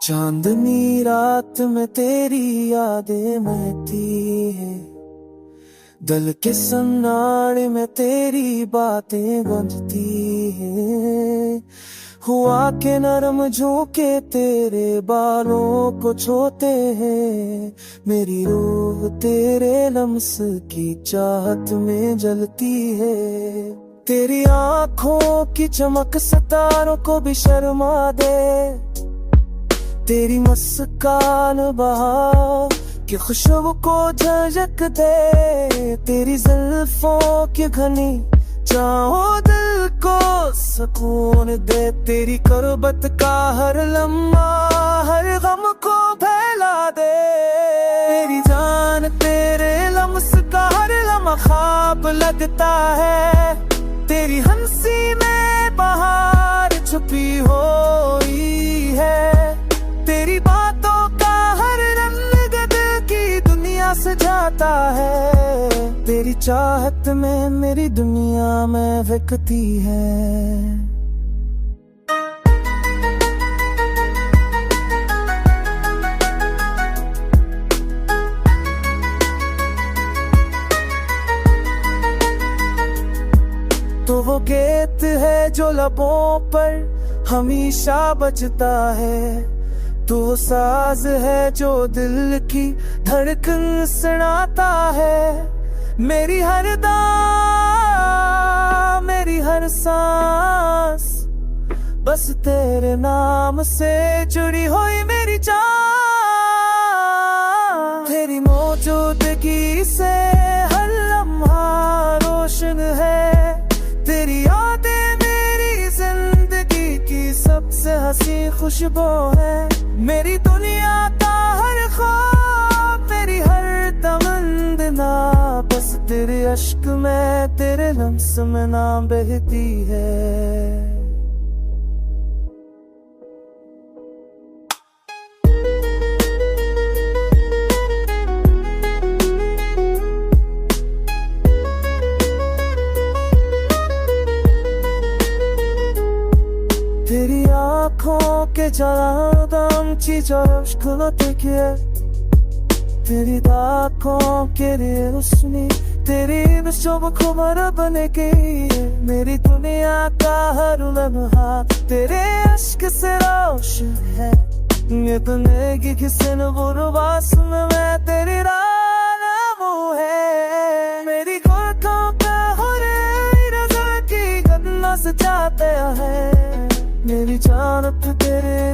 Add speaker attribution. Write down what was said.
Speaker 1: चांदनी रात में तेरी यादें महती है, दिल के सन्नाटे में तेरी बातें गूंजती है। हुआ के नरम झोंके तेरे बालों को छूते हैं, मेरी रूह तेरे लम्स की चाहत में जलती है। तेरी आंखों की चमक सितारों को भी शर्मा दे, तेरी मुस्कान बहार की खुशबू को झलक दे, तेरी जुल्फों की घनी चाहो दिल को सुकून दे। तेरी कुर्बत का हर लम्हा हर गम को फैला दे, तेरी जान तेरे लम्स का हर लम्हा ख्वाब लगता है। तेरी हंसी में बहार छुपी हुई है, तेरी बातों का हर रंग दिल की दुनिया सजाता है। तेरी चाहत में मेरी दुनिया में बिकती है। तो वो गीत है जो लबों पर हमेशा बजता है, तो वो साज है जो दिल की धड़कन सुनाता है। मेरी हर मेरी हर सांस बस तेरे नाम से जुड़ी हुई मेरी जान। तेरी मौजूदगी से हर लम्हा रोशन है, तेरी यादें मेरी जिंदगी की सबसे हंसी खुशबू है। मेरी दुनिया का हर ख्वाब मेरी हर तमन्ना बस तेरे अश्क में तेरे लम्स में नाम बहती है। तेरी आँखों के जलादम चीज़ों देखिए, तेरी दांतों के लिए उसने तेरी विश्व खुबर बने गई। मेरी दुनिया का हर लम्हा तेरे अश्क से रोशन है, ये जिंदगी किसी न बुरवास में मैं तेरी रानमू है। मेरी आँखों पे हर रज़ा की गन्ना सजाते हैं, मेरी जानत तेरे